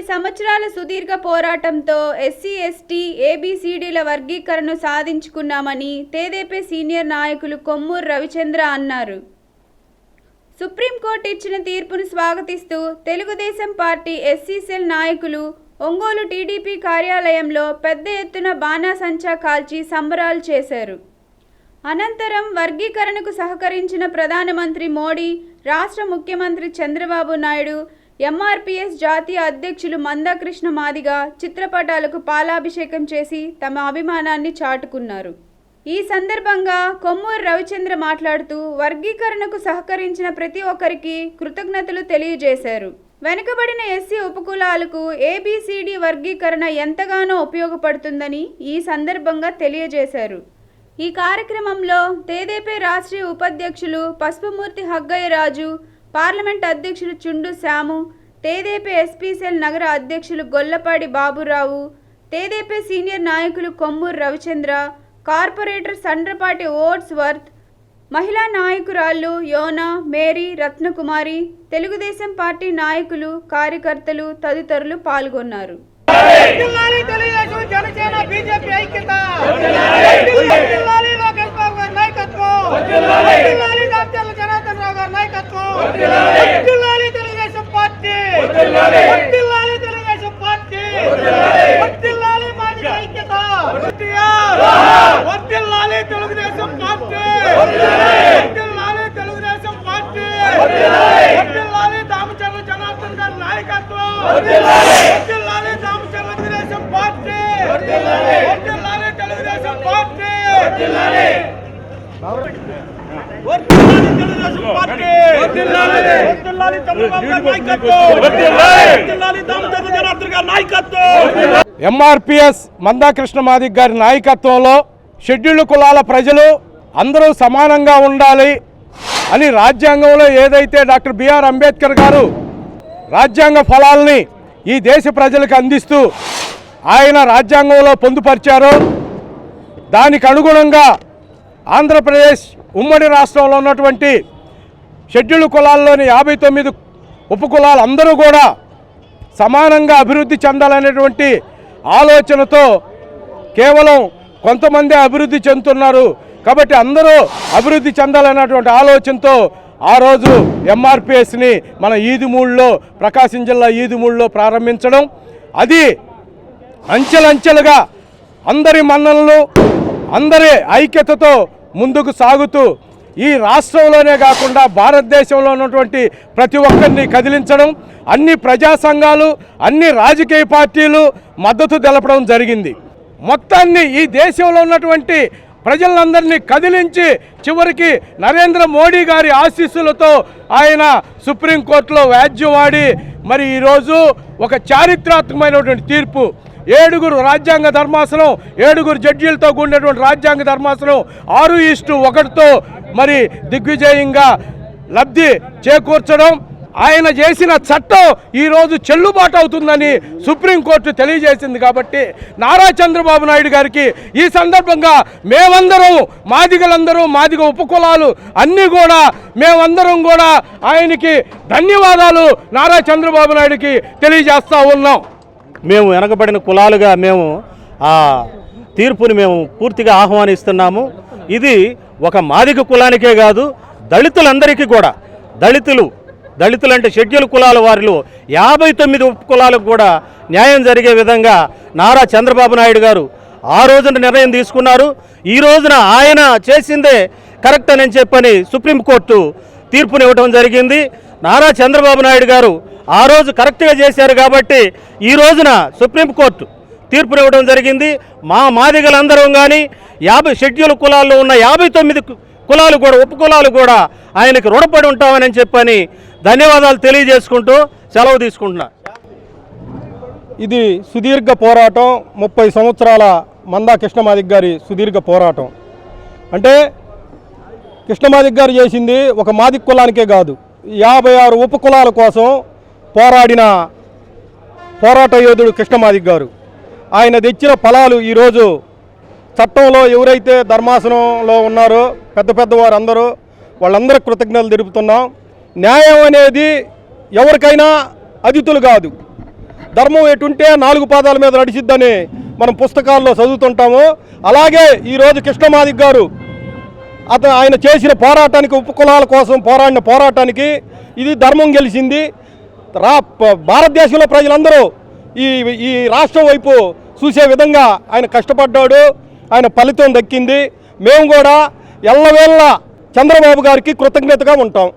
సంవత్సరాల సుదీర్ఘ పోరాటంతో SC ST ఏబిసిడీల వర్గీకరణను సాధించుకున్నామని తెదేపా సీనియర్ నాయకులు కొమ్మూరు రవిచంద్ర అన్నారు. సుప్రీంకోర్టు ఇచ్చిన తీర్పును స్వాగతిస్తూ తెలుగుదేశం పార్టీ ఎస్సీ సెల్ నాయకులు ఒంగోలు టీడీపీ కార్యాలయంలో పెద్ద ఎత్తున బాణాసంచా కాల్చి సంబరాలు చేశారు. అనంతరం వర్గీకరణకు సహకరించిన ప్రధానమంత్రి మోడీ, రాష్ట్ర ముఖ్యమంత్రి చంద్రబాబు నాయుడు, ఎంఆర్పీఎస్ జాతీయ అధ్యక్షులు మందాకృష్ణ మాదిగ చిత్రపటాలకు పాలాభిషేకం చేసి తమ అభిమానాన్ని చాటుకున్నారు. ఈ సందర్భంగా కొమ్మూరు రవిచంద్ర మాట్లాడుతూ వర్గీకరణకు సహకరించిన ప్రతి ఒక్కరికి కృతజ్ఞతలు తెలియజేశారు. వెనుకబడిన ఎస్సీ ఉపకులాలకు ఏబిసిడి వర్గీకరణ ఎంతగానో ఉపయోగపడుతుందని ఈ సందర్భంగా తెలియజేశారు. ఈ కార్యక్రమంలో తెదేపా రాష్ట్రీయ ఉపాధ్యక్షులు పసుపుమూర్తి హగ్గయ్యరాజు, పార్లమెంట్ అధ్యక్షులు చుండు శ్యాము, తెదేపా ఎస్పీసెల్ నగర అధ్యక్షులు గొల్లపాడి బాబురావు, తెదేపా సీనియర్ నాయకులు కొమ్మూరు రవిచంద్ర, కార్పొరేటర్ సండ్రపాటి ఓట్స్ వర్త్, మహిళా నాయకురాళ్లు యోనా, మేరీ, రత్నకుమారి, తెలుగుదేశం పార్టీ నాయకులు, కార్యకర్తలు తదితరులు పాల్గొన్నారు. ఎంఆర్పీఎస్ మందాకృష్ణ మాదిగ గారి నాయకత్వంలో షెడ్యూల్డ్ కులాల ప్రజలు అందరూ సమానంగా ఉండాలి అని రాజ్యాంగంలో ఏదైతే డాక్టర్ బిఆర్ అంబేద్కర్ గారు రాజ్యాంగ ఫలాల్ని ఈ దేశ ప్రజలకు అందిస్తూ ఆయన రాజ్యాంగంలో పొందుపరిచారో దానికి అనుగుణంగా ఆంధ్రప్రదేశ్ ఉమ్మడి రాష్ట్రంలో ఉన్నటువంటి షెడ్యూల్డ్ కులాల్లోని 59 ఉపకులాలు అందరూ కూడా సమానంగా అభివృద్ధి చెందాలనేటువంటి ఆలోచనతో కేవలం కొంతమంది అభివృద్ధి చెందుతున్నారు కాబట్టి అందరూ అభివృద్ధి చెందాలనేటువంటి ఆలోచనతో ఆ రోజు ఎంఆర్పిఎస్ని మన ఈదుమూడిలో, ప్రకాశం జిల్లా ఈదుమూడిలో ప్రారంభించడం, అది అంచెలంచెలుగా అందరి మన్ననలు, అందరి ఐక్యతతో ముందుకు సాగుతూ ఈ రాష్ట్రంలోనే కాకుండా భారతదేశంలో ఉన్నటువంటి ప్రతి ఒక్కరిని కదిలించడం, అన్ని ప్రజా సంఘాలు, అన్ని రాజకీయ పార్టీలు మద్దతు తెలపడం జరిగింది. మొత్తాన్ని ఈ దేశంలో ఉన్నటువంటి ప్రజలందరినీ కదిలించి చివరికి నరేంద్ర మోడీ గారి ఆశీస్సులతో ఆయన సుప్రీంకోర్టులో వ్యాజ్యం ఆడి మరి ఈరోజు ఒక చారిత్రాత్మకమైనటువంటి తీర్పు, 7 రాజ్యాంగ ధర్మాసనం, 7 జడ్జీలతో కూడినటువంటి రాజ్యాంగ ధర్మాసనం 6:1తో మరి దిగ్విజయంగా లబ్ధి చేకూర్చడం, ఆయన చేసిన చట్టం ఈరోజు చెల్లుబాటు అవుతుందని సుప్రీంకోర్టు తెలియజేసింది. కాబట్టి నారా చంద్రబాబు నాయుడు గారికి ఈ సందర్భంగా మేమందరం, మాదిగలందరూ, మాదిగ ఉపకులాలు అన్నీ కూడా మేమందరం కూడా ఆయనకి ధన్యవాదాలు నారా చంద్రబాబు నాయుడికి తెలియజేస్తూ ఉన్నాం. మేము వెనకబడిన కులాలుగా మేము ఆ తీర్పుని మేము పూర్తిగా ఆహ్వానిస్తున్నాము. ఇది ఒక మాదిగ కులానికే కాదు, దళితులందరికీ కూడా, దళితులు అంటే షెడ్యూల్ కులాల వారిలో 59 ఉపకులాలకు కూడా న్యాయం జరిగే విధంగా నారా చంద్రబాబు నాయుడు గారు ఆ రోజున నిర్ణయం తీసుకున్నారు. ఈ రోజున ఆయన చేసిందే కరెక్ట్ అని చెప్పని సుప్రీంకోర్టు తీర్పునివ్వడం జరిగింది. నారా చంద్రబాబు నాయుడు గారు ఆ రోజు కరెక్ట్గా చేశారు కాబట్టి ఈ రోజున సుప్రీంకోర్టు తీర్పునివ్వడం జరిగింది. మా మాదిగలందరం కానీ షెడ్యూల్ కులాల్లో ఉన్న 59 కులాలు కూడా, ఉపకులాలు కూడా ఆయనకు రుణపడి ఉంటామని చెప్పని ధన్యవాదాలు తెలియజేసుకుంటూ సెలవు తీసుకుంటున్నా. ఇది సుదీర్ఘ పోరాటం, 30 సంవత్సరాల మందా కృష్ణమాదిగ గారి సుదీర్ఘ పోరాటం. అంటే కృష్ణమాదిగ గారు చేసింది ఒక మాదిగ కులానికే కాదు, 56 ఉపకులాల కోసం పోరాడిన పోరాట యోధుడు కృష్ణమాదిగ గారు. ఆయన తెచ్చిన ఫలాలు ఈరోజు చట్టంలో ఎవరైతే ధర్మాసనంలో ఉన్నారో పెద్ద పెద్దవారు అందరూ వాళ్ళందరూ కృతజ్ఞతలు తెలుపుతున్నాం. న్యాయం అనేది ఎవరికైనా అతిథులు కాదు. ధర్మం ఎటుంటే 4 పాదాల మీద నడిచిద్దని మనం పుస్తకాల్లో చదువుతుంటాము. అలాగే ఈరోజు కృష్ణమాదిగ గారు ఆయన చేసిన పోరాటానికి, ఉపకులాల కోసం పోరాడిన పోరాటానికి ఇది ధర్మం గెలిచింది. భారతదేశంలో ప్రజలందరూ ఈ రాష్ట్రం వైపు చూసే విధంగా ఆయన కష్టపడ్డాడు. ఆయన ఫలితం దక్కింది. మేము కూడా ఎల్లవేళ చంద్రబాబు గారికి కృతజ్ఞతగా ఉంటాం.